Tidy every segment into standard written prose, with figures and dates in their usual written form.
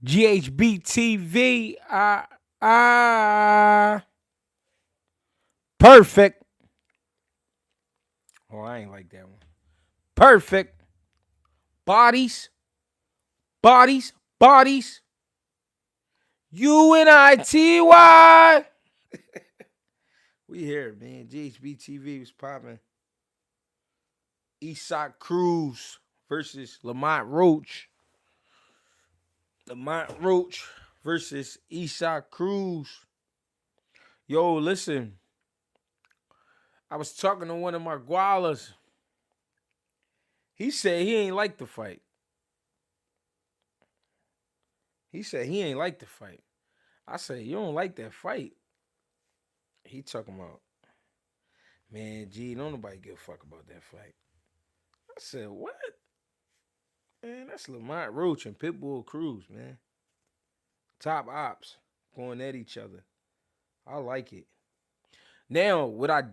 GHB TV. Perfect. Oh, I ain't like that one. Perfect. Bodies. Bodies. Bodies. UNITY. We here, man. GHB TV was popping. Eastside Cruz versus Lamont Roach. Lamont Roach versus Eastside Cruz. Yo, listen. I was talking to one of my gualas. He said he ain't like the fight. He said he ain't like the fight. I said, you don't like that fight. He talking about, man, G, don't nobody give a fuck about that fight. I said, what? Man, that's Lamont Roach and Pitbull Cruz, man. Top ops going at each other. I like it. Now, what I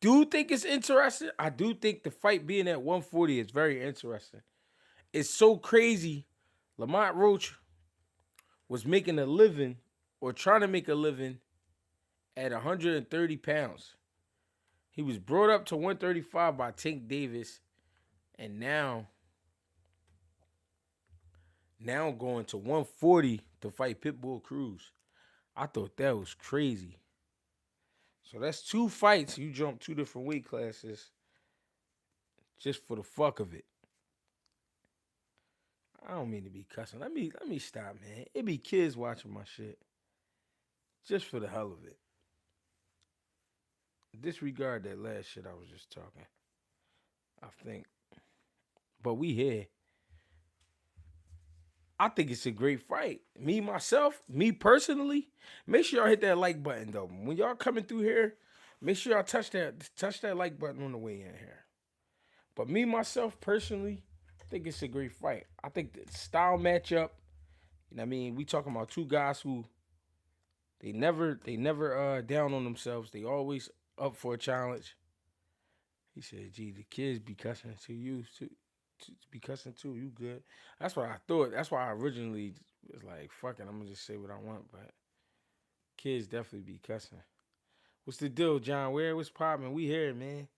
do think is interesting, I do think the fight being at 140 is very interesting. It's so crazy. Lamont Roach was making a living or trying to make a living at 130 pounds. He was brought up to 135 by Tank Davis, and now going to 140 to fight Pitbull Cruz. I thought that was crazy. So that's two fights. You jump two different weight classes just for the fuck of it. I don't mean to be cussing. Let me stop, man. It be kids watching my shit just for the hell of it. Disregard that last shit I was just talking. I think, but we here. I think it's a great fight. Me personally, make sure y'all hit that like button though. When y'all coming through here, make sure y'all touch that like button on the way in here. But me myself personally, I think it's a great fight. I think the style matchup. You know what I mean? We talking about two guys who they never down on themselves. They always up for a challenge. He said, "Gee, the kids be cussing to you too, to be cussing too. You good?" That's what I thought. That's why I originally was like, "Fuck it, I'm gonna just say what I want." But kids definitely be cussing. What's the deal, John? What's popping? We here, man.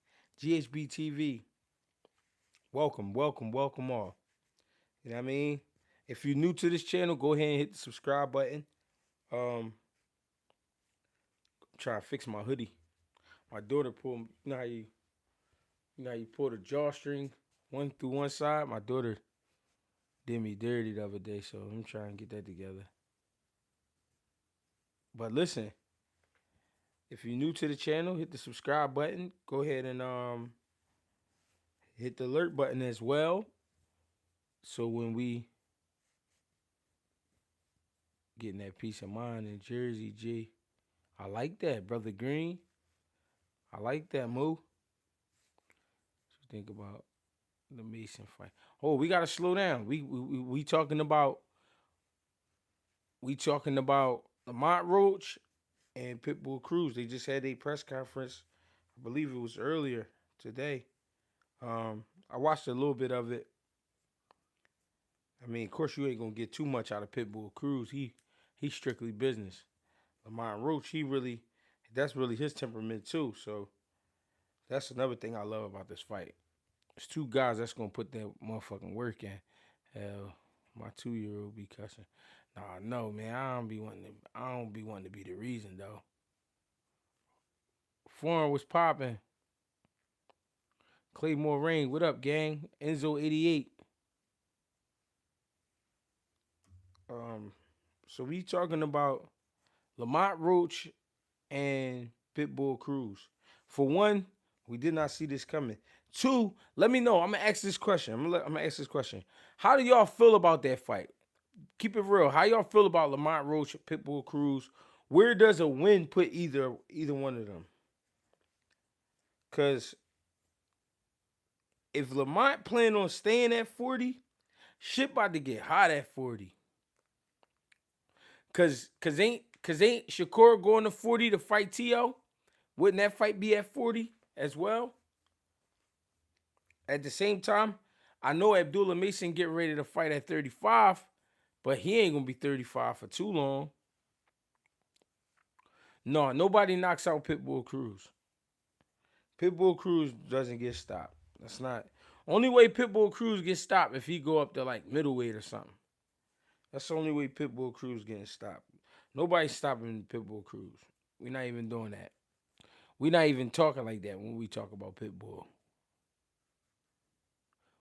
GHB TV. Welcome, welcome, welcome all. You know what I mean? If you're new to this channel, go ahead and hit the subscribe button. Try to fix my hoodie. My daughter pulled. You know how you pull the drawstring one through one side. My daughter did me dirty the other day, so I'm trying to get that together. But listen, if you're new to the channel, hit the subscribe button. Go ahead and hit the alert button as well. So when we getting that peace of mind in Jersey, G, I like that, brother Green. I like that move. What you think about the Mason fight? Oh, we gotta slow down. We talking about Lamont Roach and Pitbull Cruz. They just had a press conference. I believe it was earlier today. I watched a little bit of it. I mean, of course, you ain't gonna get too much out of Pitbull Cruz. He's strictly business. Lamont Roach, that's really his temperament too. So that's another thing I love about this fight. It's two guys that's gonna put that motherfucking work in. Hell, my 2-year-old be cussing. Nah, no, man, I don't be wanting to be the reason though. Foreign was popping. Claymore Rain, what up, gang? Enzo 88. So we talking about Lamont Roach and Pitbull Cruz. For one, we did not see this coming. Two, let me know. I'm gonna ask this question. I'm gonna ask this question. How do y'all feel about that fight? Keep it real. How y'all feel about Lamont Roach, Pitbull Cruz? Where does a win put either one of them? Cause if Lamont plan on staying at 40, shit about to get hot at 40. Cause ain't Shakur going to 40 to fight T.O.? Wouldn't that fight be at 40 as well? At the same time, I know Abdullah Mason getting ready to fight at 35, But he ain't gonna be 35 for too long. No, nobody knocks out Pitbull Cruz. Pitbull Cruz doesn't get stopped. That's not only way Pitbull Cruz gets stopped if he go up to like middleweight or something. That's the only way Pitbull Cruz getting stopped. Nobody's stopping Pitbull Cruz. We're not even doing that. We're not even talking like that when we talk about Pitbull.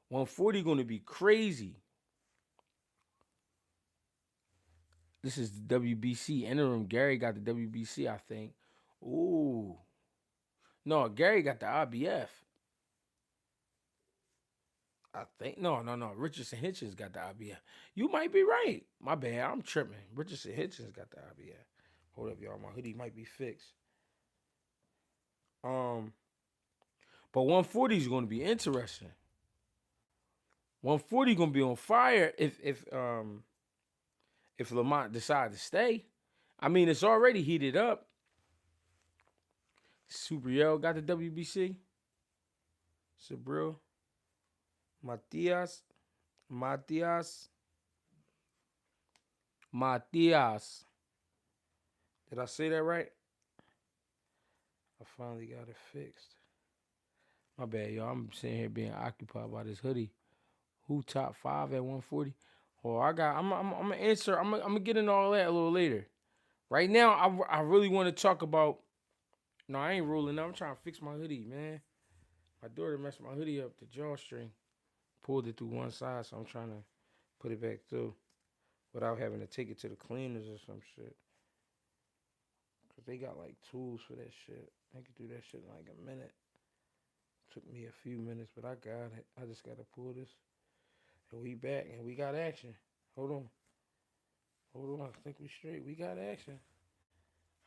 140 gonna be crazy. This is the WBC interim. Gary got the WBC, I think. Ooh. No, Gary got the IBF. I think no. Richardson Hitchens got the IBF. You might be right. My bad. I'm tripping. Richardson Hitchens got the IBF. Hold up, y'all. My hoodie might be fixed. But 140 is going to be interesting. 140 going to be on fire if Lamont decide to stay. I mean, it's already heated up. Subriel got the WBC. Subriel. Matias. Did I say that right? I finally got it fixed. My bad, y'all. I'm sitting here being occupied by this hoodie. Who top 5 at 140? Oh, I'm gonna answer. I'm gonna get into all that a little later. Right now, I really want to talk about. No, I ain't rolling up. I'm trying to fix my hoodie, man. My daughter messed my hoodie up. The drawstring pulled it through one side, so I'm trying to put it back through without having to take it to the cleaners or some shit. Cause they got like tools for that shit. They can do that shit in like a minute. Took me a few minutes, but I got it. I just gotta pull this. And we back and we got action. Hold on. I think we straight. We got action.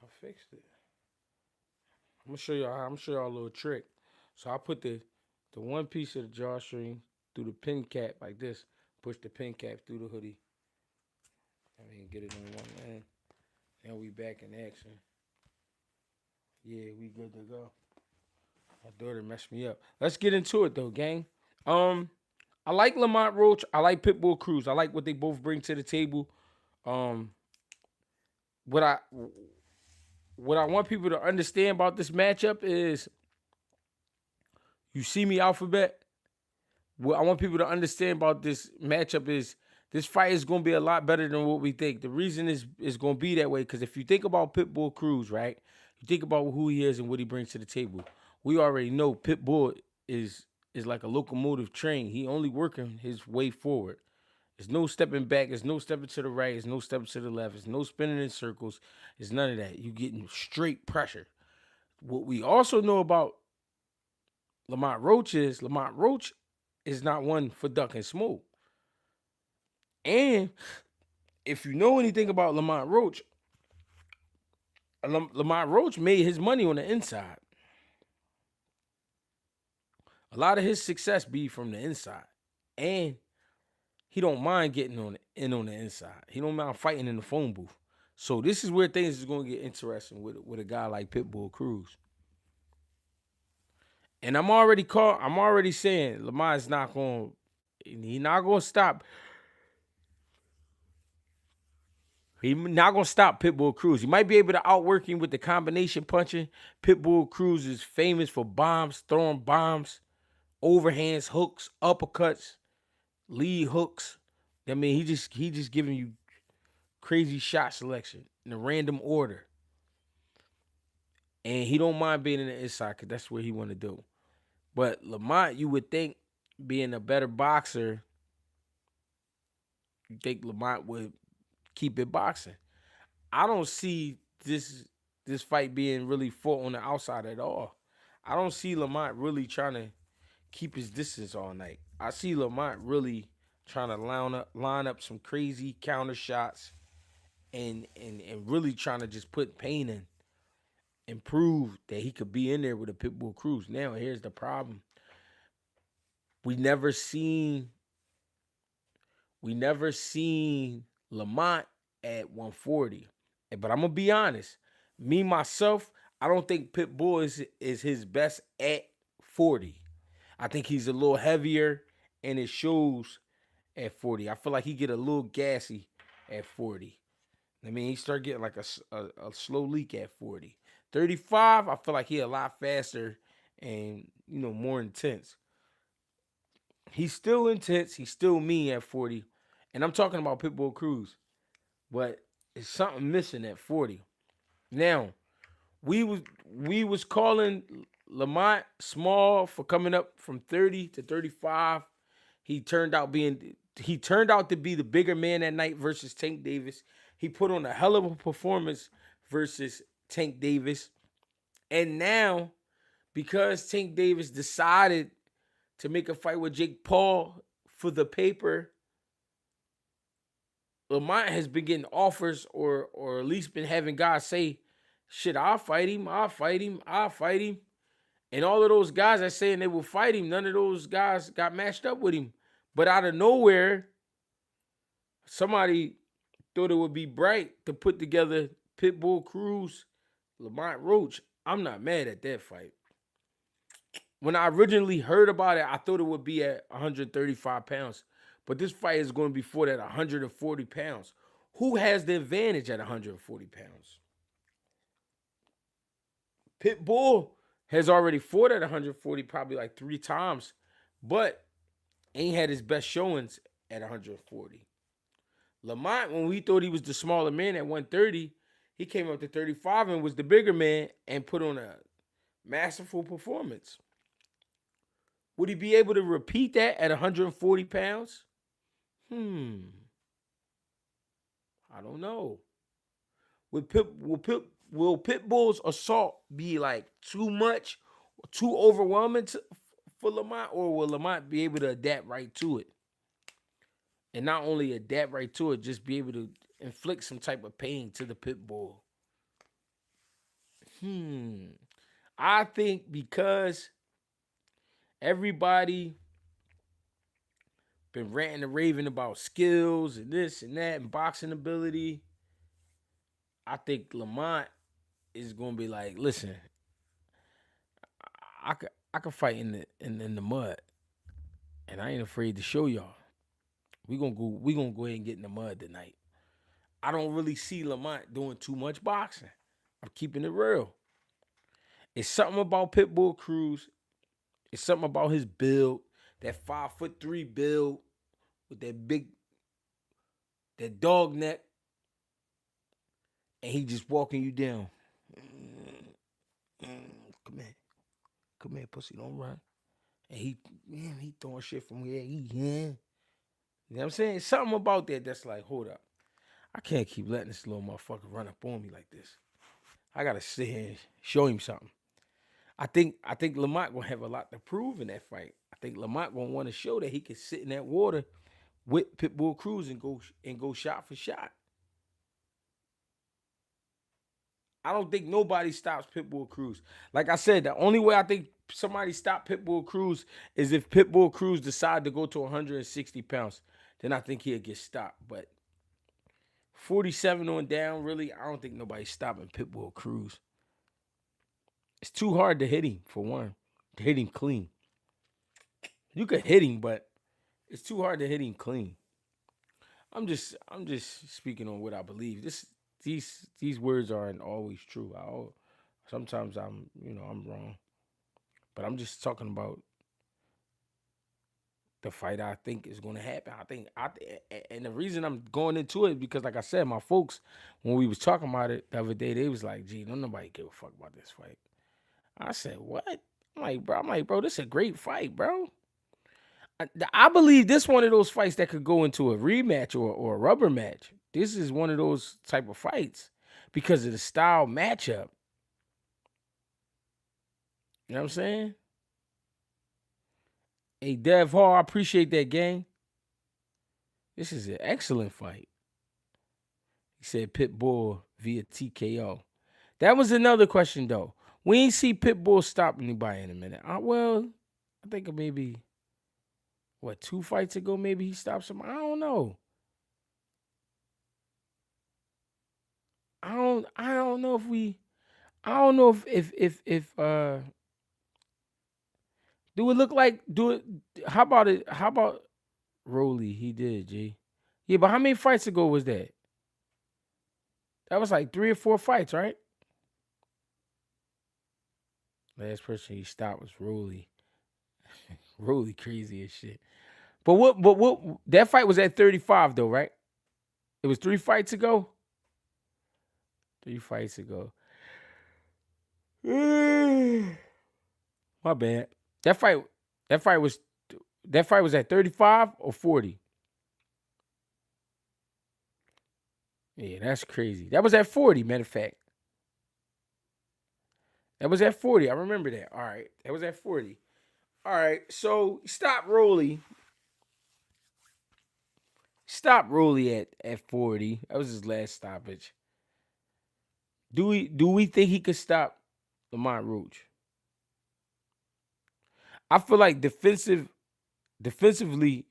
I fixed it. I'm gonna show y'all a little trick. So I put the one piece of the drawstring through the pin cap like this. Push the pin cap through the hoodie. I mean, get it in one man. Now we back in action. Yeah, we good to go. My daughter messed me up. Let's get into it though, gang. I like Lamont Roach. I like Pitbull Cruz. I like what they both bring to the table. What I want people to understand about this matchup is, you see me, Alphabet. What I want people to understand about this matchup is this fight is going to be a lot better than what we think. The reason is going to be that way because if you think about Pitbull Cruz, right? You think about who he is and what he brings to the table. We already know Pitbull is like a locomotive train. He only working his way forward. There's no stepping back. There's no stepping to the right. There's no stepping to the left. There's no spinning in circles. There's none of that. You getting straight pressure. What we also know about Lamont Roach is not one for duck and smoke. And if you know anything about Lamont Roach made his money on the inside. A lot of his success be from the inside. And he don't mind getting on the inside. He don't mind fighting in the phone booth. So this is where things is going to get interesting with a guy like Pitbull Cruz. And I'm already saying Lamar's not going to stop. He's not going to stop Pitbull Cruz. He might be able to outwork him with the combination punching. Pitbull Cruz is famous for bombs, throwing bombs, overhands, hooks, uppercuts, lead hooks. I mean, he just giving you crazy shot selection in a random order. And he don't mind being in the inside because that's what he want to do. But Lamont, you would think, being a better boxer, you think Lamont would keep it boxing. I don't see this fight being really fought on the outside at all. I don't see Lamont really trying to keep his distance all night. I see Lamont really trying to line up some crazy counter shots and really trying to just put pain in and prove that he could be in there with a Pitbull Cruz. Now, here's the problem. We never seen Lamont at 140. But I'm going to be honest. Me, myself, I don't think Pitbull is his best at 40. I think he's a little heavier, and it shows at 40. I feel like he get a little gassy at 40. I mean, he started getting like a slow leak at 40. 35, I feel like he a lot faster and, more intense. He's still intense. He's still mean at 40. And I'm talking about Pitbull Cruz. But it's something missing at 40. Now, we was calling Lamont small for coming up from 30 to 35. He turned out to be the bigger man that night versus Tank Davis. He put on a hell of a performance versus Tank Davis. And now, because Tank Davis decided to make a fight with Jake Paul for the paper, Lamont has been getting offers or at least been having guys say, shit, I'll fight him. And all of those guys that saying they will fight him, none of those guys got matched up with him. But out of nowhere, somebody thought it would be bright to put together Pitbull Cruz, Lamont Roach. I'm not mad at that fight. When I originally heard about it, I thought it would be at 135 pounds. But this fight is going to be fought at 140 pounds. Who has the advantage at 140 pounds? Pitbull has already fought at 140 probably like 3 times, but ain't had his best showings at 140. Lamont, when we thought he was the smaller man at 130, he came up to 35 and was the bigger man and put on a masterful performance. Would he be able to repeat that at 140 pounds? I don't know. Will Pitbull's assault be like too much, too overwhelming for Lamont, or will Lamont be able to adapt right to it? And not only adapt right to it, just be able to inflict some type of pain to the Pitbull. I think because everybody been ranting and raving about skills and this and that and boxing ability, I think Lamont is gonna be like, listen, I could fight in the mud, and I ain't afraid to show y'all. We gonna go ahead and get in the mud tonight. I don't really see Lamont doing too much boxing. I'm keeping it real. It's something about Pitbull Cruz. It's something about his build, that 5'3" build with that dog neck, and he just walking you down. Come here, pussy, don't run. And he throwing shit from here. You know what I'm saying? Something about that that's like, hold up. I can't keep letting this little motherfucker run up on me like this. I gotta sit here and show him something. I think Lamont gonna have a lot to prove in that fight. I think Lamont gonna want to show that he can sit in that water with Pitbull Cruz and go shot for shot. I don't think nobody stops Pitbull Cruz. Like I said, the only way I think somebody stop Pitbull Cruz is if Pitbull Cruz decide to go to 160 pounds. Then I think he'll get stopped. But 47 on down, really, I don't think nobody's stopping Pitbull Cruz. It's too hard to hit him, for one. To hit him clean. You could hit him, but it's too hard to hit him clean. I'm just speaking on what I believe. These words aren't always true. Sometimes I'm wrong. But I'm just talking about the fight I think is going to happen. And the reason I'm going into it is because, like I said, my folks, when we was talking about it the other day, they was like, "Gee, don't nobody give a fuck about this fight." I said, "What?" I'm like, bro, this is a great fight, bro. I believe this one of those fights that could go into a rematch or a rubber match. This is one of those type of fights because of the style matchup. You know what I'm saying? Hey, Dev Hall, I appreciate that, gang. This is an excellent fight. He said Pitbull via TKO. That was another question, though. We ain't see Pitbull stop anybody in a minute. Well, I think maybe, 2 fights ago, maybe he stopped somebody. I don't know. I don't know if how about Rolly? He did, G. Yeah, but how many fights ago was that? That was like 3 or 4 fights, right? Last person he stopped was Rolly. Rolly crazy as shit. But what that fight was at 35 though, right? It was 3 fights ago. 3 fights ago. My bad. That fight that fight was that fight was at 35 or 40. Yeah, that's crazy. That was at 40, matter of fact. That was at 40. I remember that. All right. That was at 40. All right. So stop Rolly. Stop Rolly at 40. That was his last stoppage. Do we think he could stop Lamont Roach? I feel like defensively,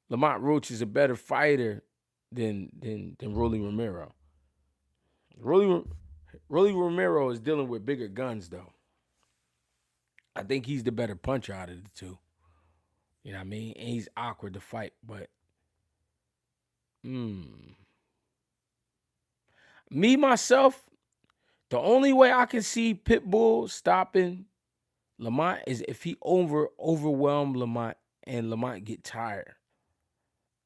Lamont Roach is a better fighter than Rolly Romero. Rolly Rolly Romero is dealing with bigger guns though. I think he's the better puncher out of the two. You know what I mean? And he's awkward to fight, but me myself, the only way I can see Pitbull stopping Lamont is if he overwhelm Lamont and Lamont get tired.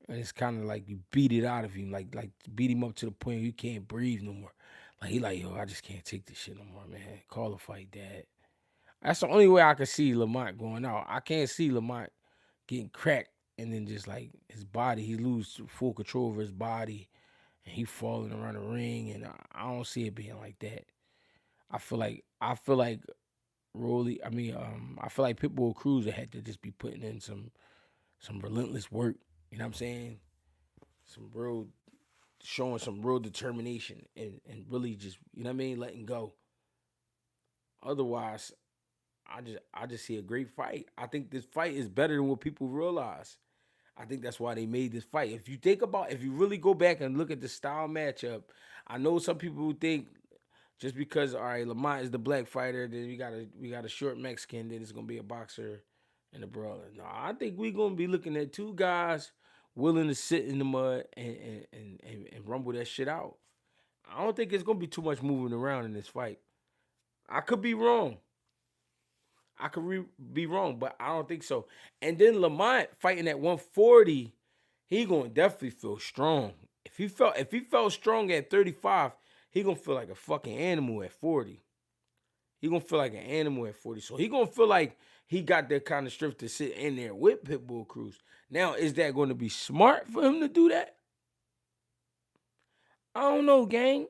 And it's kind of like you beat it out of him, like beat him up to the point where you can't breathe no more. Like he like, yo, I just can't take this shit no more, man. Call a fight, dad. That's the only way I can see Lamont going out. I can't see Lamont getting cracked and then just like his body, he lose full control over his body and he falling around the ring. And I don't see it being like that. I feel like Rolly. I feel like Pitbull Cruiser had to just be putting in some relentless work. You know what I'm saying? Some real showing some real determination and really just, you know what I mean, letting go. Otherwise, I just see a great fight. I think this fight is better than what people realize. I think that's why they made this fight. If you really go back and look at the style matchup, I know some people who think just because all right, Lamont is the black fighter, then we got a short Mexican, then it's gonna be a boxer and a brawler. No, I think we're gonna be looking at two guys willing to sit in the mud and rumble that shit out. I don't think it's gonna be too much moving around in this fight. I could be wrong. Be wrong, but I don't think so. And then Lamont fighting at 140, he gonna definitely feel strong. If he felt strong at 35, he gonna feel like a fucking animal at 40. He gonna feel like an animal at 40. So he gonna feel like he got that kind of strength to sit in there with Pitbull Cruz. Now, is that going to be smart for him to do that? I don't know, gang.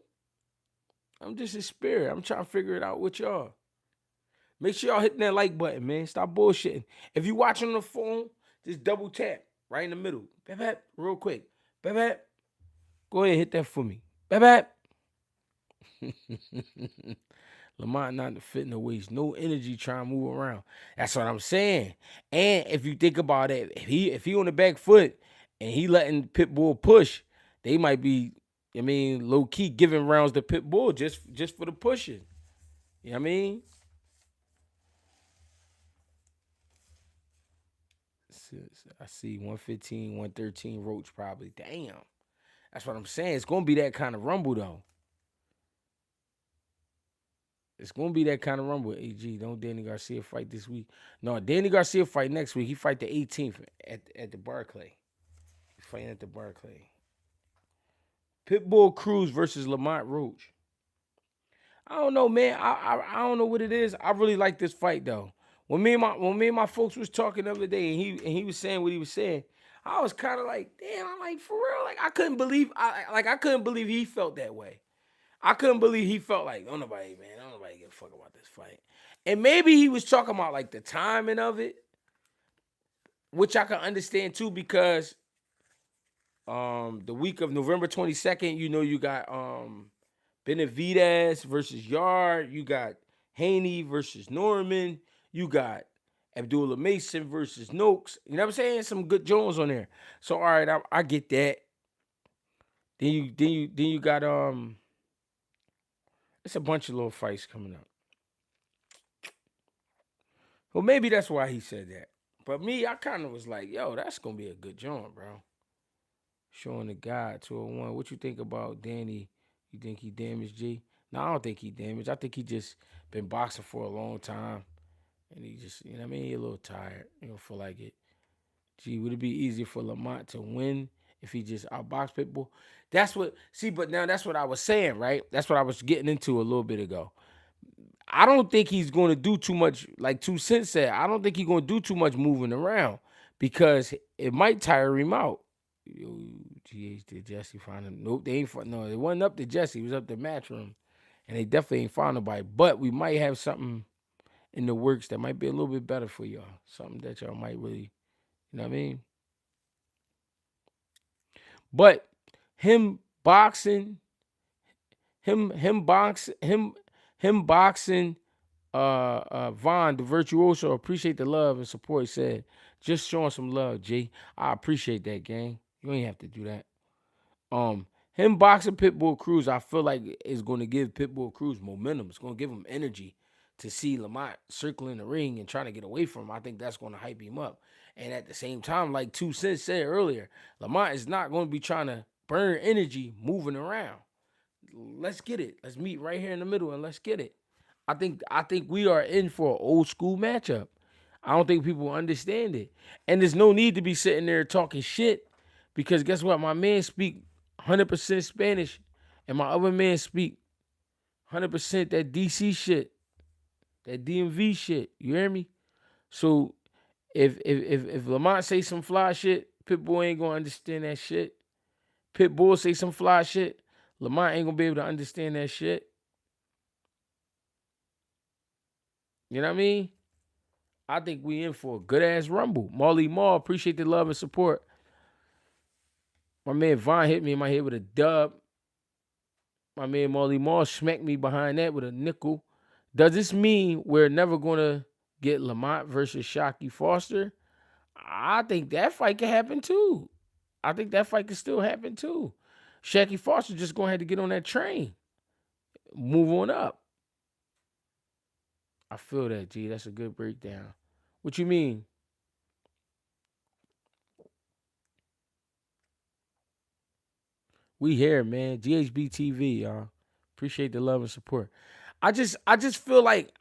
I'm just a spirit. I'm trying to figure it out with y'all. Make sure y'all hitting that like button, man. Stop bullshitting. If you watching on the phone, just double tap right in the middle. Bap, bap, real quick. Bap, bap. Go ahead, hit that for me. Bap, bap. Lamont not fitting to waste no energy trying to move around. That's what I'm saying. And if you think about it, if he on the back foot and he letting Pitbull push, they might be, low key giving rounds to Pitbull just for the pushing. You know what I mean? I see 115, 113 Roach probably. Damn. That's what I'm saying. It's gonna be that kind of rumble though. It's gonna be that kind of rumble. AG, don't Danny Garcia fight this week? No, Danny Garcia fight next week. He fight the 18th at the Barclay. He's fighting at the Barclay. Pitbull Cruz versus Lamont Roach. I don't know, man. I don't know what it is. I really like this fight though. When me and my folks was talking the other day and he was saying what he was saying, I was kind of like, damn, I'm like, for real? Like I couldn't believe he felt that way. I couldn't believe he felt like, don't nobody give a fuck about this fight. And maybe he was talking about like the timing of it, which I can understand too, because the week of November 22nd, you got Benavidez versus Yard, you got Haney versus Norman, you got Abdullah Mason versus Noakes. You know what I'm saying? Some good Jones on there. So all right, I get that. Then you got it's a bunch of little fights coming up. Well, maybe that's why he said that. But me, I kind of was like, yo, that's gonna be a good joint, bro. Showing the guy 201. What you think about Danny You think he damaged, G? No, I don't think he damaged. I think he just been boxing for a long time. And he just, you know what I mean? He a little tired. You don't feel like it. Gee, would it be easier for Lamont to win if he just outboxed Pitbull? That's what, see, but now that's what I was saying, right? That's what I was getting into a little bit ago. I don't think he's going to do too much, like 2 Cents said. I don't think he's going to do too much moving around because it might tire him out. Yo, GH, did Jesse find him? Nope, they ain't find. No, it wasn't up to Jesse. It was up to Matchroom, and they definitely ain't found nobody. But we might have something in the works that might be a little bit better for y'all. Something that y'all might really, you know what I mean? But him boxing, him boxing Vaughn, the virtuoso, appreciate the love and support. He said, just showing some love, G. I appreciate that, gang. You ain't have to do that. Him boxing Pitbull Cruz, I feel like is going to give Pitbull Cruz momentum. It's going to give him energy to see Lamont circling the ring and trying to get away from him. I think that's going to hype him up. And at the same time, like 2 Cents said earlier, Lamont is not going to be trying to burn energy moving around. Let's get it. Let's meet right here in the middle and let's get it. I think we are in for an old school matchup. I don't think people understand it. And there's no need to be sitting there talking shit because guess what? My man speak 100% Spanish and my other man speak 100% that DC shit, that DMV shit. You hear me? So if Lamont say some fly shit, Pitbull ain't gonna understand that shit. Pitbull say some fly shit, Lamont ain't gonna be able to understand that shit. You know what I mean? I think we in for a good ass rumble. Marley Marl, appreciate the love and support. My man Vaughn hit me in my head with a dub. My man Marley Marl smacked me behind that with a nickel. Does this mean we're never gonna get Lamont versus Shockey Foster? I think that fight can happen too. I think that fight can still happen too. Shockey Foster just gonna have to get on that train. Move on up. I feel that, G. That's a good breakdown. What you mean? We here, man. GHB TV, y'all. Appreciate the love and support. I just feel like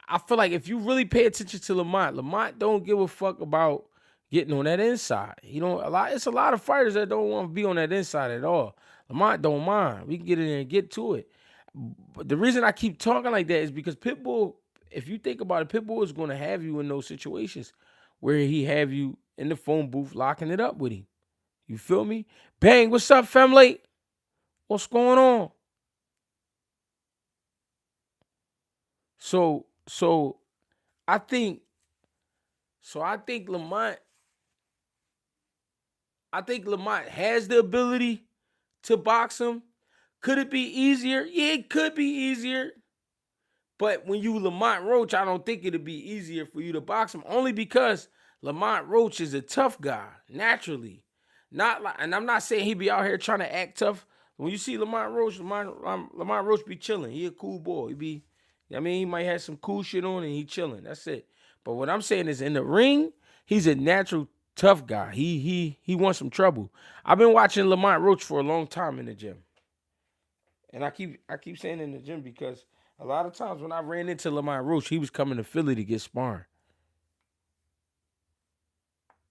if you really pay attention to Lamont don't give a fuck about getting on that inside. He don't it's a lot of fighters that don't want to be on that inside at all. Lamont don't mind. We can get in there and get to it. But the reason I keep talking like that is because Pitbull, if you think about it, Pitbull is going to have you in those situations where he have you in the phone booth locking it up with him. You feel me? Bang, what's up, family? What's going on? So I think Lamont has the ability to box him. Could it be easier? Yeah, it could be easier. But when you Lamont Roach, I don't think it'd be easier for you to box him. Only because Lamont Roach is a tough guy, naturally. Not like, and I'm not saying he be out here trying to act tough. When you see Lamont Roach be chilling. He a cool boy. He might have some cool shit on and he chilling. That's it. But what I'm saying is in the ring, he's a natural tough guy. He wants some trouble. I've been watching Lamont Roach for a long time in the gym. And I keep saying in the gym because a lot of times when I ran into Lamont Roach, he was coming to Philly to get sparring.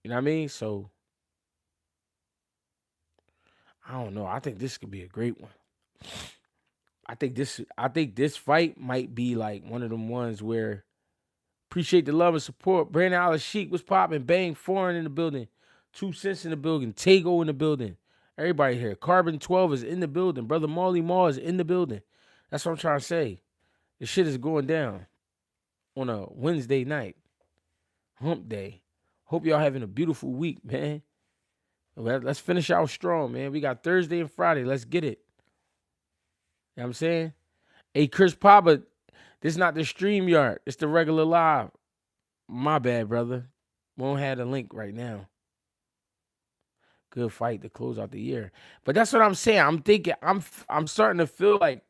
You know what I mean? So I don't know. I think this could be a great one. I think this fight might be like one of them ones where appreciate the love and support. Brandon Alice Sheik was popping. Bang, Foreign in the building. 2 Cents in the building. Tago in the building. Everybody here. Carbon 12 is in the building. Brother Marley Marl is in the building. That's what I'm trying to say. The shit is going down on a Wednesday night. Hump day. Hope y'all having a beautiful week, man. Let's finish out strong, man. We got Thursday and Friday. Let's get it. You know what I'm saying? Hey, Chris Papa, this is not the StreamYard. It's the regular live. My bad, brother. Won't have the link right now. Good fight to close out the year. But that's what I'm saying. I'm thinking, I'm starting to feel like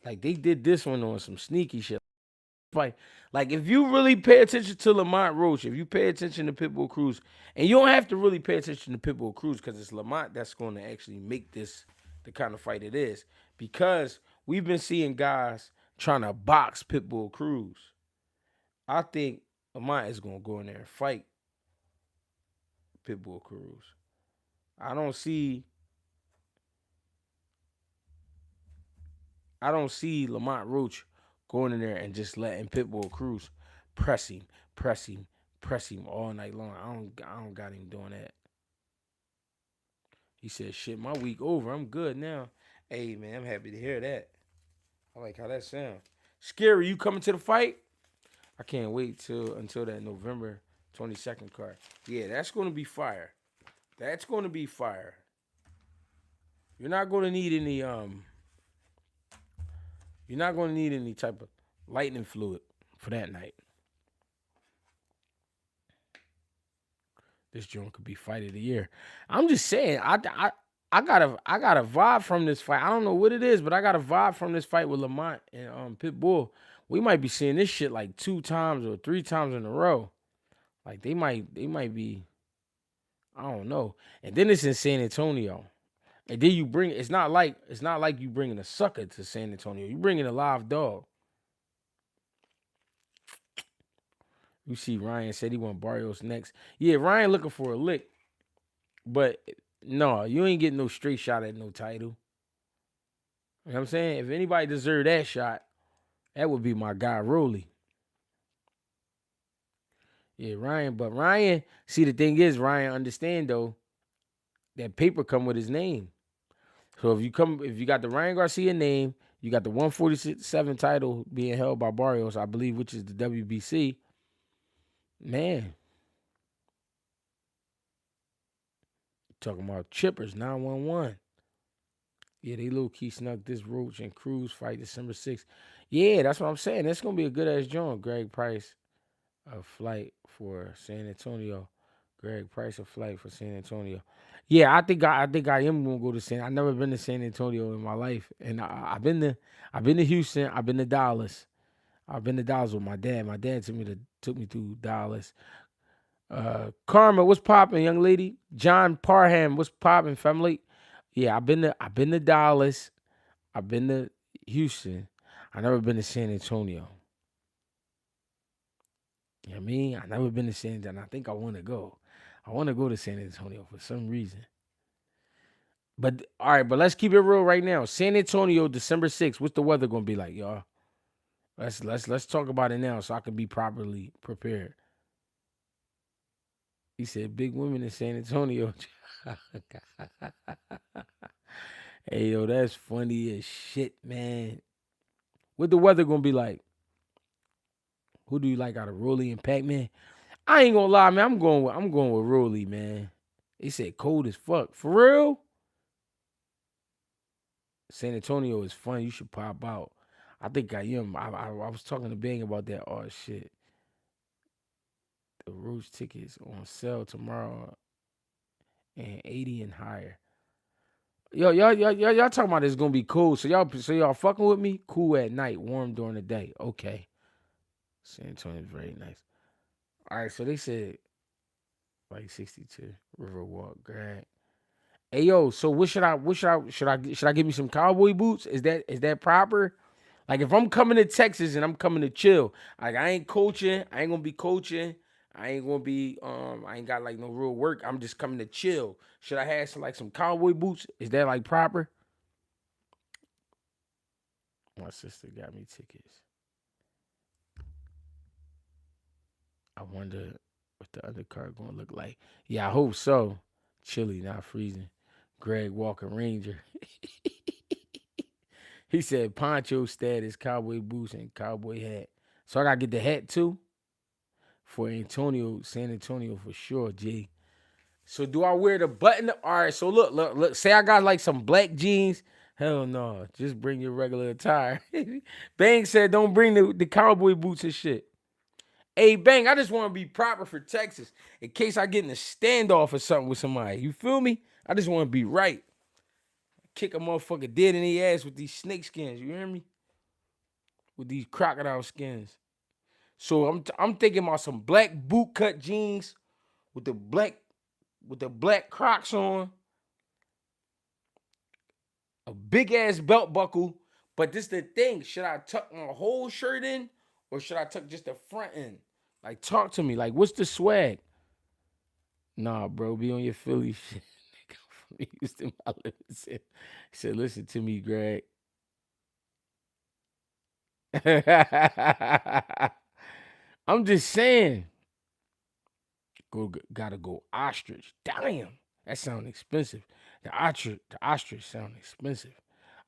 they did this one on some sneaky shit. Like if you really pay attention to Lamont Roach, if you pay attention to Pitbull Cruz, and you don't have to really pay attention to Pitbull Cruz because it's Lamont that's going to actually make this the kind of fight it is. Because we've been seeing guys trying to box Pitbull Cruz. I think Lamont is going to go in there and fight Pitbull Cruz. I don't see Lamont Roach going in there and just letting Pitbull Cruz press him, press him, press him all night long. I don't got him doing that. He said, "Shit, my week over. I'm good now." Hey man, I'm happy to hear that. I like how that sounds. Scary, you coming to the fight? I can't wait until that November 22nd card. Yeah, that's going to be fire. That's going to be fire. You're not going to need any You're not going to need any type of lightning fluid for that night. This joint could be fight of the year. I'm just saying, I got a vibe from this fight. I don't know what it is, but I got a vibe from this fight with Lamont and Pitbull. We might be seeing this shit like 2 times or 3 times in a row. Like they might be, I don't know. And then it's in San Antonio. And then you bring, it's not like you bringing a sucker to San Antonio. You bringing a live dog. You see Ryan said he want Barrios next. Yeah, Ryan looking for a lick. But no, you ain't getting no straight shot at no title. You know what I'm saying? If anybody deserved that shot, that would be my guy Rolly. Yeah, Ryan. But Ryan, see, the thing is, Ryan understand though, that paper come with his name. So if you got the Ryan Garcia name, you got the 147 title being held by Barrios, I believe, which is the WBC. Man, talking about chippers 911. Yeah, they low key snuck this Roach and Cruz fight December 6th. Yeah, that's what I'm saying. That's gonna be a good ass joint. Greg Price, a flight for San Antonio. Greg Price, a flight for San Antonio. Yeah, I think I am gonna go to San. I've never been to San Antonio in my life, and I've been to Houston. I've been to Dallas. I've been to Dallas with my dad. My dad took me through Dallas. Karma, what's popping, young lady? John Parham, what's popping, family? Yeah, I've been to Dallas. I've been to Houston. I never been to San Antonio. You know what I mean? I never been to San Antonio. I think I want to go. I want to go to San Antonio for some reason. But all right, but let's keep it real right now. San Antonio, December 6th. What's the weather gonna be like, y'all? Let's talk about it now so I can be properly prepared. He said, "Big women in San Antonio." Hey yo, that's funny as shit, man. What the weather gonna be like? Who do you like out of Rolly and Pac-Man? I ain't gonna lie, man. I'm going with Rolly, man. He said cold as fuck. For real? San Antonio is fun. You should pop out. I think I am. I was talking to Bang about that. Oh shit. The Roach tickets on sale tomorrow and 80 and higher. Yo, y'all talking about it's gonna be cool. So y'all fucking with me? Cool at night, warm during the day. Okay. San Antonio is very nice. All right, so they said like 62 Riverwalk, Greg. Hey yo, so should I give me some cowboy boots? Is that proper? Like if I'm coming to Texas and I'm coming to chill, like I ain't coaching, I ain't gonna be coaching, I ain't gonna be I ain't got like no real work. I'm just coming to chill. Should I have some cowboy boots? Is that like proper? My sister got me tickets. I wonder what the undercard gonna look like. Yeah, I hope so. Chilly, not freezing. Greg Walker Ranger. He said poncho status, cowboy boots, and cowboy hat. So I gotta get the hat too for San Antonio for sure, G. So do I wear the button? All right. So look. Say I got like some black jeans. Hell no. Just bring your regular attire. Bang said don't bring the cowboy boots and shit. Hey, Bang, I just want to be proper for Texas in case I get in a standoff or something with somebody. You feel me? I just want to be right. Kick a motherfucker dead in the ass with these snake skins. You hear me? With these crocodile skins. So I'm thinking about some black bootcut jeans with the black Crocs on. a big ass belt buckle. But this the thing: should I tuck my whole shirt in, or should I tuck just the front end? Like, talk to me. Like, what's the swag? Nah, bro, be on your Philly shit. Nigga from Houston, I listen. He said, listen to me, Greg. I'm just saying. Gotta go ostrich. Damn, that sound expensive. The ostrich sound expensive.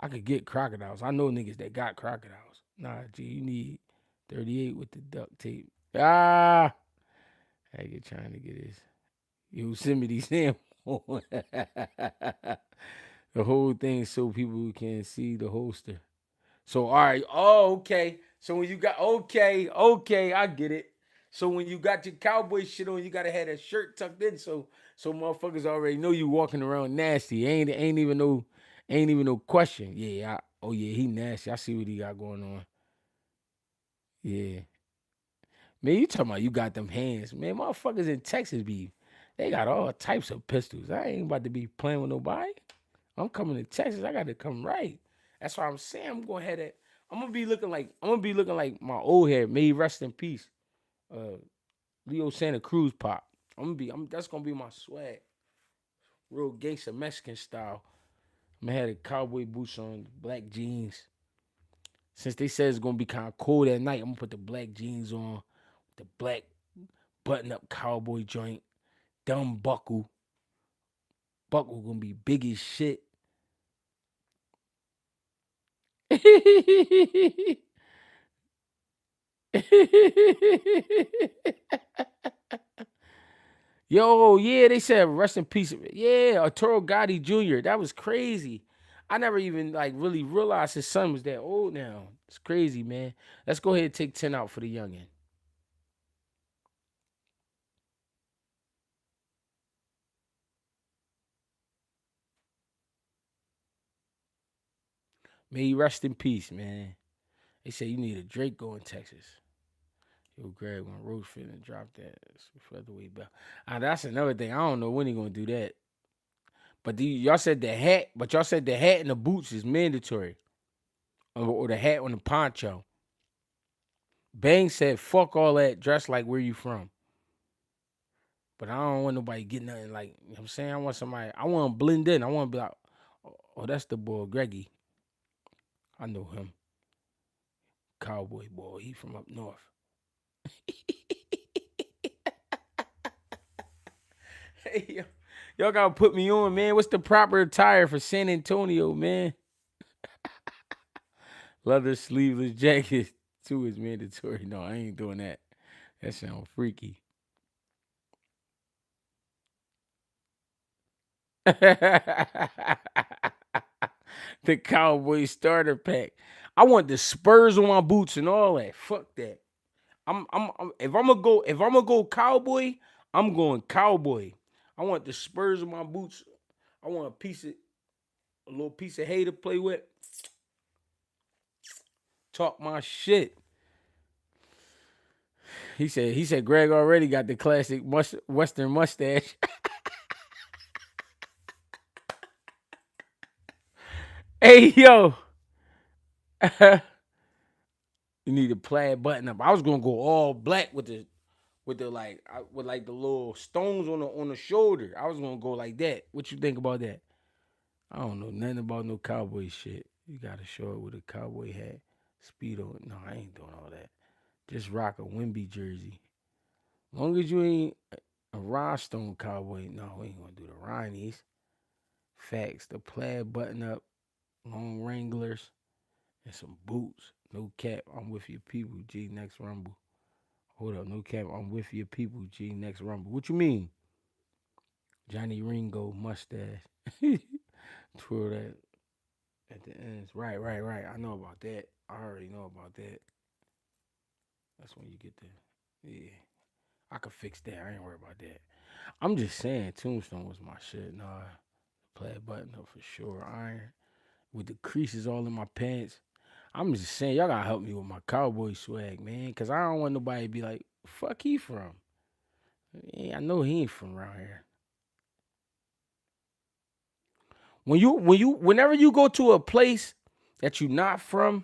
I could get crocodiles. I know niggas that got crocodiles. Nah, G, you need 38 with the duct tape. Ah, I get trying to get his Yosemite Sam on. The whole thing so people can see the holster. So all right, oh okay. So when you got okay, I get it. So when you got your cowboy shit on, you gotta have that shirt tucked in, so motherfuckers already know you walking around nasty. Ain't even no question. Yeah, oh yeah, he nasty. I see what he got going on. Yeah, man, you talking about you got them hands, man? Motherfuckers in Texas they got all types of pistols. I ain't about to be playing with nobody. I'm coming to Texas. I got to come right. That's why I'm saying I'm gonna have that. I'm gonna be looking like my old hair. May he rest in peace. Uh, Leo Santa Cruz pop. That's gonna be my swag. Real gangster Mexican style. I'm gonna have the cowboy boots on, black jeans. Since they said it's gonna be kind of cold at night, I'm gonna put the black jeans on, the black button-up cowboy joint, dumb buckle. Buckle gonna be big as shit. Yo, yeah, they said rest in peace. Yeah, Arturo Gotti Jr. That was crazy. I never even like really realized his son was that old now. It's crazy, man. Let's go ahead and take 10 out for the youngin'. May he rest in peace, man. They say you need a Draco in Texas. Yo, Greg, when Roach finna drop that featherweight belt. That's another thing. I don't know when he gonna do that. But y'all said the hat, and the boots is mandatory. Or the hat on the poncho. Bang said, fuck all that, dress like where you from. But I don't want nobody getting nothing like, you know what I'm saying? I want to blend in. I want to be like, oh, that's the boy, Greggy. I know him. Cowboy boy. He from up north. Hey, y'all got to put me on, man. What's the proper attire for San Antonio, man? Leather sleeveless jacket, too, is mandatory. No, I ain't doing that. That sounds freaky. The cowboy starter pack. I want the spurs on my boots and all that. Fuck that. If I'm gonna go cowboy, I'm going cowboy. I want the spurs on my boots. I want a little piece of hay to play with. Talk my shit. He said Greg already got the classic Western mustache. Hey yo. You need a plaid button up. I was gonna go all black with like the little stones on the shoulder. I was gonna go like that. What you think about that? I don't know nothing about no cowboy shit. You gotta show it with a cowboy hat, speedo. No, I ain't doing all that. Just rock a Wimby jersey. Long as you ain't a rhinestone cowboy. No, we ain't gonna do the rhineys. Facts. The plaid button up, long Wranglers, and some boots. No cap. I'm with your people. G next rumble. Hold up, no cap. I'm with your people. G next rumble. What you mean? Johnny Ringo mustache. Twirl that at the ends. Right. I know about that. I already know about that. That's when you get the yeah. I could fix that. I ain't worried about that. I'm just saying Tombstone was my shit. Nah. Plaid button up for sure. Iron. With the creases all in my pants. I'm just saying, y'all gotta help me with my cowboy swag, man. Cause I don't want nobody to be like, fuck he from. Yeah, I know he ain't from around here. Whenever you go to a place that you're not from,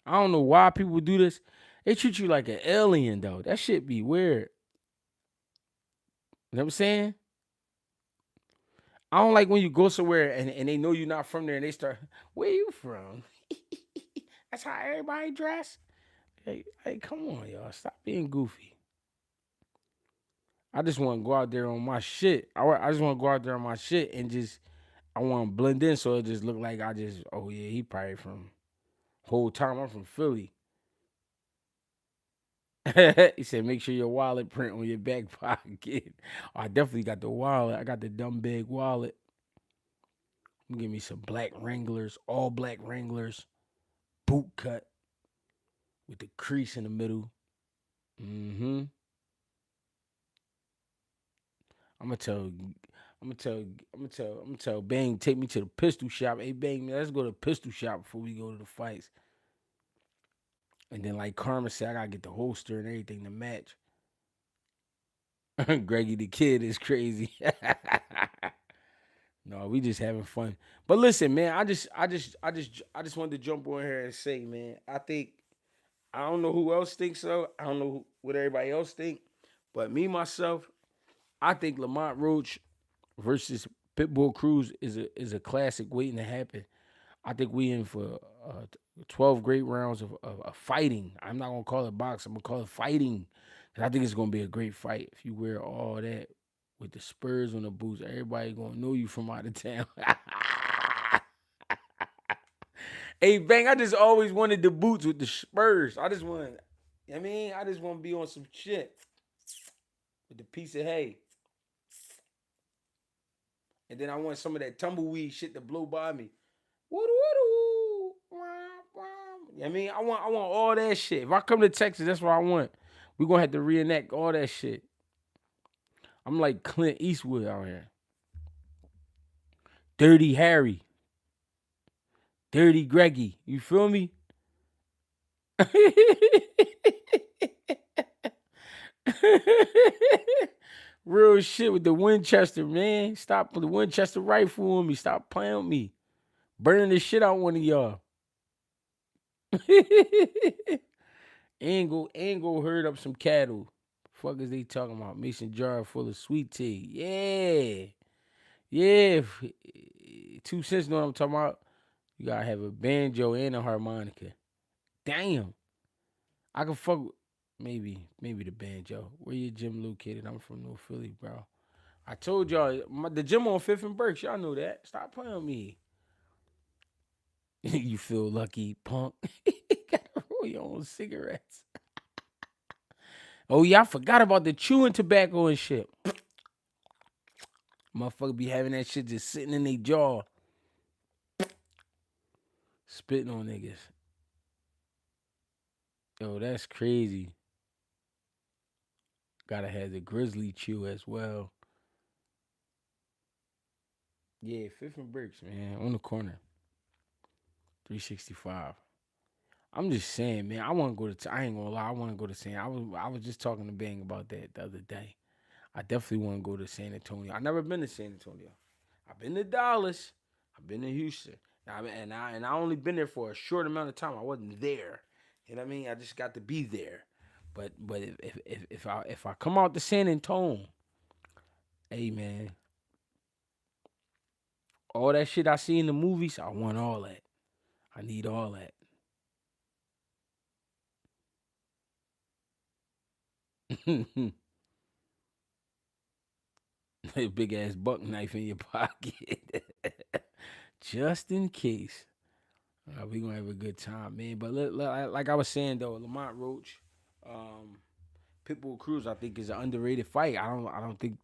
I don't know why people do this. They treat you like an alien though. That shit be weird. You know what I'm saying? I don't like when you go somewhere and they know you're not from there and they start, where you from? That's how everybody dress. Hey, come on, y'all. Stop being goofy. I just want to go out there on my shit. I just want to go out there on my shit and just I want to blend in so it just look like oh yeah, he probably from whole time I'm from Philly. He said, make sure your wallet print on your back pocket. Oh, I definitely got the wallet. I got the dumb big wallet. Give me some black Wranglers, all black Wranglers, boot cut with the crease in the middle. Mm-hmm. I'm gonna tell, I'm gonna tell, I'm gonna tell Bang, take me to the pistol shop. Hey Bang, man, let's go to the pistol shop before we go to the fights. And then like Karma said, I gotta get the holster and everything to match. Greggy the kid is crazy. No, we just having fun. But listen, man, I just wanted to jump on here and say, man, I don't know who else thinks so. I don't know what everybody else think, but me myself, I think Lamont Roach versus Pitbull Cruz is a classic waiting to happen. I think we in for 12 great rounds of fighting. I'm not gonna call it boxing. I'm gonna call it fighting. And I think it's gonna be a great fight. If you wear all that with the spurs on the boots, everybody gonna know you from out of town. Hey, Bang, I just always wanted the boots with the spurs. I just want, I just want to be on some shit with the piece of hay. And then I want some of that tumbleweed shit to blow by me. Woo woo woo. I want all that shit. If I come to Texas, that's what I want. We're gonna have to reenact all that shit. I'm like Clint Eastwood out here. Dirty Harry. Dirty Greggy. You feel me? Real shit with the Winchester, man. Stop with the Winchester rifle on me. Stop playing with me. Burning the shit out one of y'all. Angle herd up some cattle. Fuck is they talking about? Mason jar full of sweet tea. Yeah. Yeah. 2 cents know what I'm talking about. You gotta have a banjo and a harmonica. Damn. I can fuck with maybe the banjo. Where your gym located? I'm from North Philly, bro. I told y'all the gym on Fifth and Burks. Y'all know that. Stop playing with me. You feel lucky, punk. Gotta roll your own cigarettes. Oh yeah, I forgot about the chewing tobacco and shit. Motherfucker be having that shit just sitting in their jaw. Spitting on niggas. Yo, that's crazy. Gotta have the grizzly chew as well. Yeah, Fifth and Bricks, man. On the corner. 365. I'm just saying, man. I want to go to. I ain't gonna lie. I want to go to San. I was just talking to Bang about that the other day. I definitely want to go to San Antonio. I never been to San Antonio. I've been to Dallas. I've been to Houston. And I only been there for a short amount of time. I wasn't there. You know what I mean? I just got to be there. But if I come out to San Antonio, hey man, all that shit I see in the movies, I want all that. I need all that. Big ass buck knife in your pocket, just in case. We gonna have a good time, man. But like I was saying though, Lamont Roach, um, Pitbull Cruz, I think is an underrated fight. I don't think.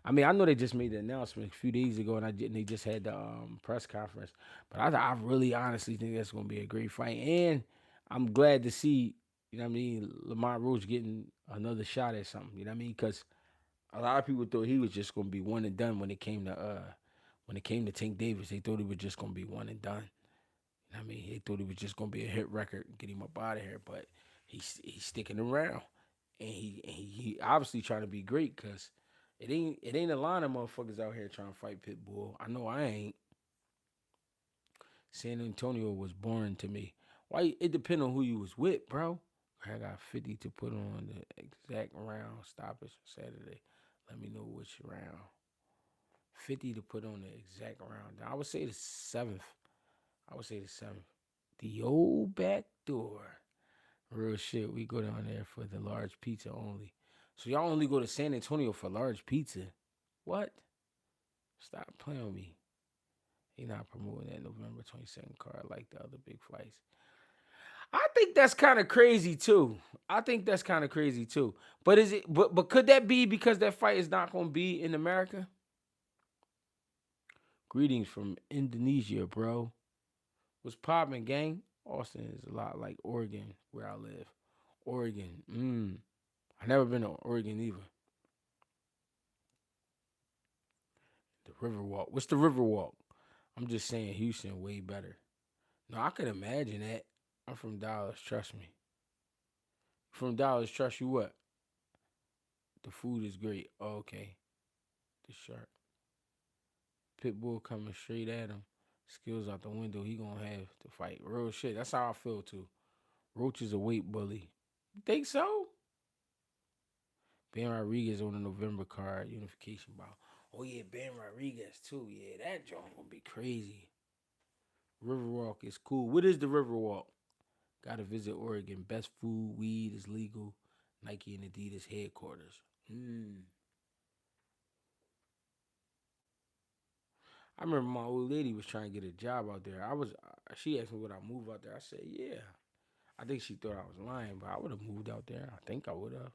I mean, I know they just made the announcement a few days ago, and they just had the press conference. But I really honestly think that's gonna be a great fight, and I'm glad to see, you know what I mean, Lamont Roach getting another shot at something. You know what I mean? Because a lot of people thought he was just gonna be one and done when it came to Tank Davis. They thought he was just gonna be one and done. I mean, he thought it was just gonna be a hit record and get him up out of here, but he's sticking around, and he obviously trying to be great because it ain't a lot of motherfuckers out here trying to fight Pitbull. I know I ain't. San Antonio was boring to me. Why? It depend on who you was with, bro. I got 50 to put on the exact round stoppage Saturday. Let me know which round. 50 to put on the exact round. I would say the seventh. I would say the seventh. The old back door. Real shit. We go down there for the large pizza only. So y'all only go to San Antonio for large pizza. What? Stop playing with me. He not promoting that November 22nd card like the other big flights. I think that's kind of crazy too. I think that's kind of crazy too. But is it? But could that be because that fight is not going to be in America? Greetings from Indonesia, bro. What's poppin', gang? Austin is a lot like Oregon, where I live. Oregon. I never been to Oregon either. The Riverwalk. What's the Riverwalk? I'm just saying Houston way better. No, I could imagine that. I'm from Dallas, trust me. From Dallas, trust you what? The food is great. Oh, okay. The shark. Pitbull coming straight at him. Skills out the window. He gonna have to fight. Real shit. That's how I feel too. Roach is a weight bully. You think so? Ben Rodriguez on the November card. Unification bout. Oh yeah, Ben Rodriguez too. Yeah, that joint gonna be crazy. Riverwalk is cool. What is the Riverwalk? Gotta visit Oregon. Best food, weed is legal. Nike and Adidas headquarters. I remember my old lady was trying to get a job out there. She asked me would I move out there. I said, yeah. I think she thought I was lying, but I would have moved out there. I think I would have.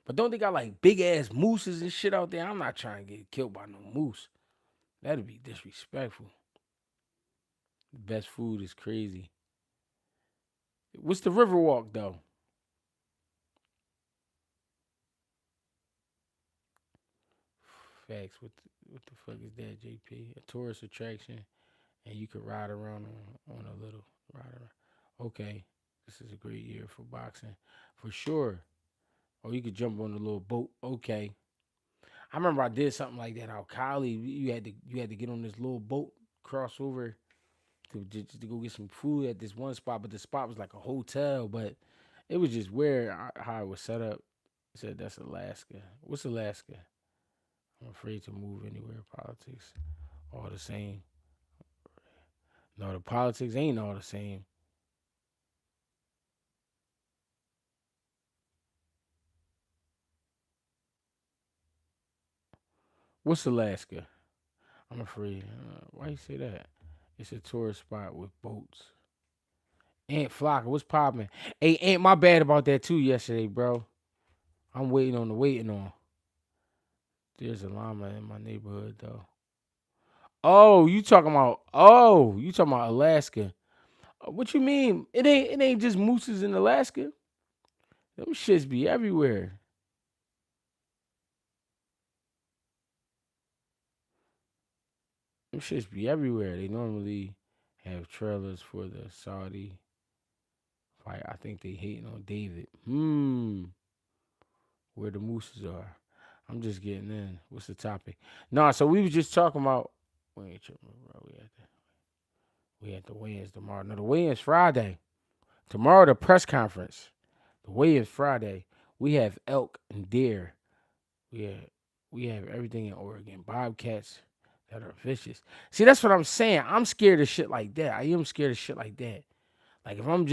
But don't they got like big ass mooses and shit out there? I'm not trying to get killed by no moose. That'd be disrespectful. Best food is crazy. What's the Riverwalk though? Facts. What the fuck is that, JP? A tourist attraction, and you could ride around on a little ride around. Okay, this is a great year for boxing, for sure. Or you could jump on a little boat. Okay, I remember I did something like that out Cali. You had to get on this little boat, cross over just to go get some food at this one spot, but the spot was like a hotel, but it was just weird how it was set up. It said that's Alaska. What's Alaska? I'm afraid to move anywhere. Politics all the same. No, the politics ain't all the same. What's Alaska? I'm afraid. Why you say that? It's a tourist spot with boats. Aunt Flocker, what's poppin'? Hey, Aunt, my bad about that too yesterday, bro. I'm waiting on the waiting on. There's a llama in my neighborhood though. You talking about Alaska. What you mean? It ain't just mooses in Alaska. Them shits be everywhere. Them shits be everywhere. They normally have trailers for the Saudi fight. I think they hating on David. Where the mooses are. I'm just getting in. What's the topic? Nah, so we was just talking about. We ain't tripping, bro. We at the weigh-ins tomorrow. No, the weigh-ins Friday. Tomorrow the press conference. The weigh-ins Friday. We have elk and deer. We have we have everything in Oregon. Bobcats that are vicious. See, that's what I'm saying. I'm scared of shit like that. I am scared of shit like that. Like if I'm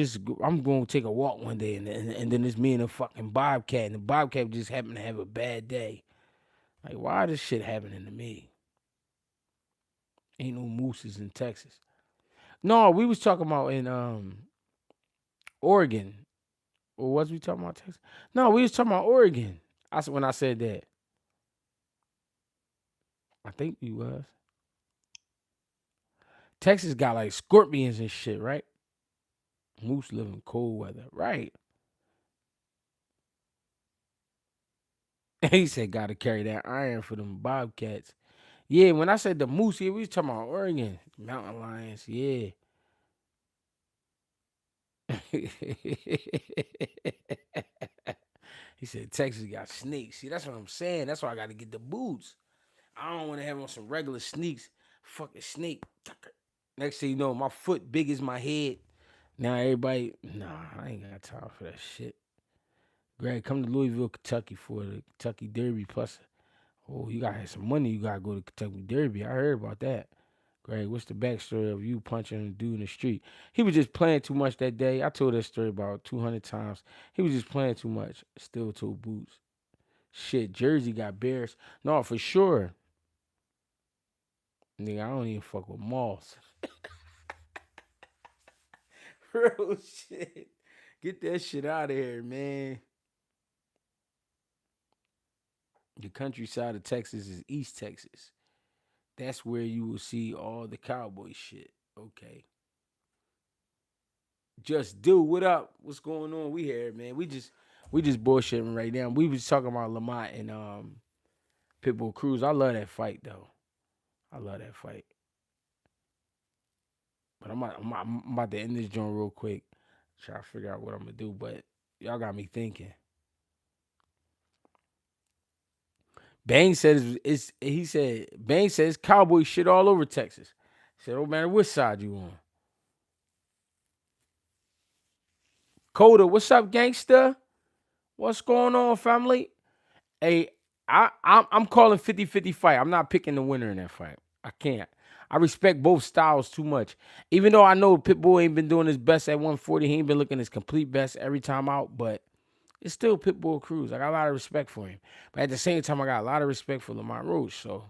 going to take a walk one day and then it's me and a fucking bobcat and the bobcat just happen to have a bad day. Like why this shit happening to me? Ain't no mooses in Texas. No, we was talking about in Oregon. Or was we talking about Texas? No, we was talking about Oregon. When I said that. I think we was. Texas got like scorpions and shit, right? Moose live in cold weather, right? He said, "Gotta carry that iron for them bobcats." Yeah, when I said the moose, yeah, we was talking about Oregon mountain lions. Yeah. He said Texas got snakes. See, that's what I'm saying. That's why I got to get the boots. I don't want to have on some regular sneaks. Fucking snake. Next thing you know, my foot big as my head. Now everybody, nah, I ain't got time for that shit. Greg, come to Louisville, Kentucky for the Kentucky Derby. Plus, oh, you gotta have some money. You gotta go to Kentucky Derby. I heard about that. Greg, what's the backstory of you punching a dude in the street? He was just playing too much that day. I told that story about 200 times. He was just playing too much. Still told Boots. Shit, Jersey got Bears. No, for sure. Nigga, I don't even fuck with Moss. Real shit. Get that shit out of here, man. The countryside of Texas is East Texas. That's where you will see all the cowboy shit. Okay. Just do what up? What's going on? We here, man. We just bullshitting right now. We was talking about Lamont and Pitbull Cruz. I love that fight though. I love that fight. But I'm about to end this joint real quick. Try to figure out what I'm gonna do. But y'all got me thinking. Bang said he said Bang says cowboy shit all over Texas. He said, "Oh man, which side you on?" Coda, what's up, gangster? What's going on, family? Hey, I'm calling 50-50 fight. I'm not picking the winner in that fight. I can't. I respect both styles too much. Even though I know Pitbull ain't been doing his best at 140, he ain't been looking his complete best every time out, but it's still Pitbull Cruz. I got a lot of respect for him. But at the same time, I got a lot of respect for Lamont Roach. So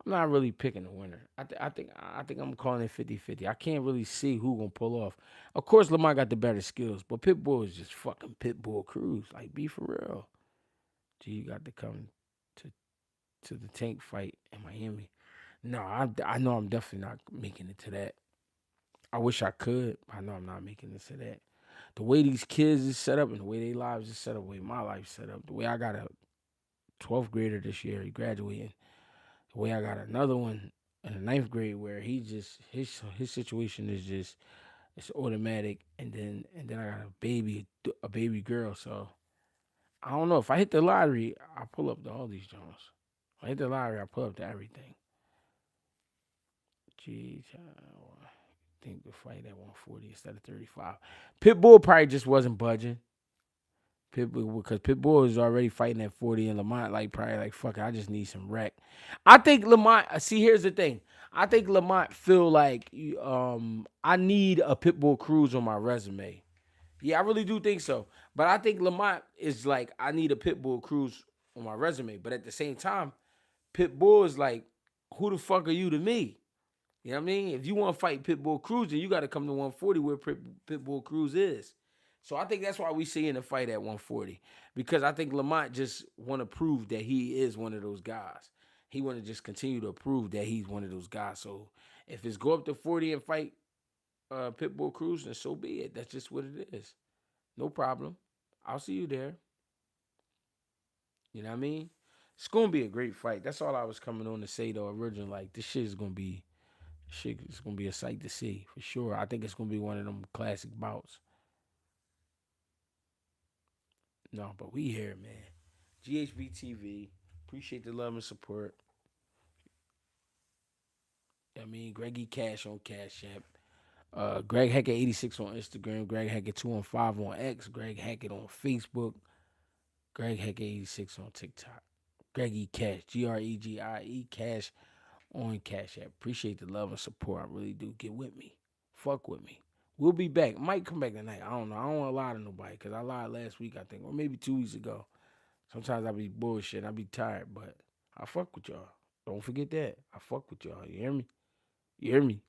I'm not really picking the winner. I think I'm calling it 50-50. I can't really see who gonna pull off. Of course, Lamont got the better skills, but Pitbull is just fucking Pitbull Cruz. Like, be for real. Gee, you got to come to the tank fight in Miami. No, I know I'm definitely not making it to that. I wish I could. I know I'm not making it to that. The way these kids is set up and the way their lives is set up, the way my life's set up, the way I got a 12th grader this year, he graduating. The way I got another one in the ninth grade where he just his situation is just it's automatic, and then I got a baby girl. So I don't know if I hit the lottery, I pull up to all these joints. If I hit the lottery, I pull up to everything. Jeez, I think the fight at 140 instead of 35. Pitbull probably just wasn't budging. Pitbull because Pitbull is already fighting at 40 and Lamont like probably like fuck it, I just need some wreck. I think Lamont see here's the thing. I think Lamont feel like I need a Pitbull Cruz on my resume. Yeah, I really do think so. But I think Lamont is like I need a Pitbull Cruz on my resume. But at the same time, Pitbull is like, who the fuck are you to me? You know what I mean? If you want to fight Pitbull Cruz, then you got to come to 140 where Pitbull Cruz is. So I think that's why we see in the fight at 140 because I think Lamont just want to prove that he is one of those guys. He want to just continue to prove that he's one of those guys. So if it's go up to 40 and fight Pitbull Cruz, then so be it. That's just what it is. No problem. I'll see you there. You know what I mean? It's gonna be a great fight. That's all I was coming on to say though. Originally, like this shit is gonna be a sight to see for sure. I think it's gonna be one of them classic bouts. No, but we here, man. GHB TV. Appreciate the love and support. I mean, GregieCash on Cash App. Greg Hackett 86 on Instagram. Greg Hackett 215 on X. Greg Hackett on Facebook. Greg Hackett 86 on TikTok. GregieCash. GREGIE Cash on Cash App. Appreciate the love and support. I really do. Get with me. Fuck with me. We'll be back. Might come back tonight. I don't know. I don't want to lie to nobody because I lied last week, I think, or maybe 2 weeks ago. Sometimes I be bullshit. I be tired, but I fuck with y'all. Don't forget that. I fuck with y'all. You hear me? You hear me?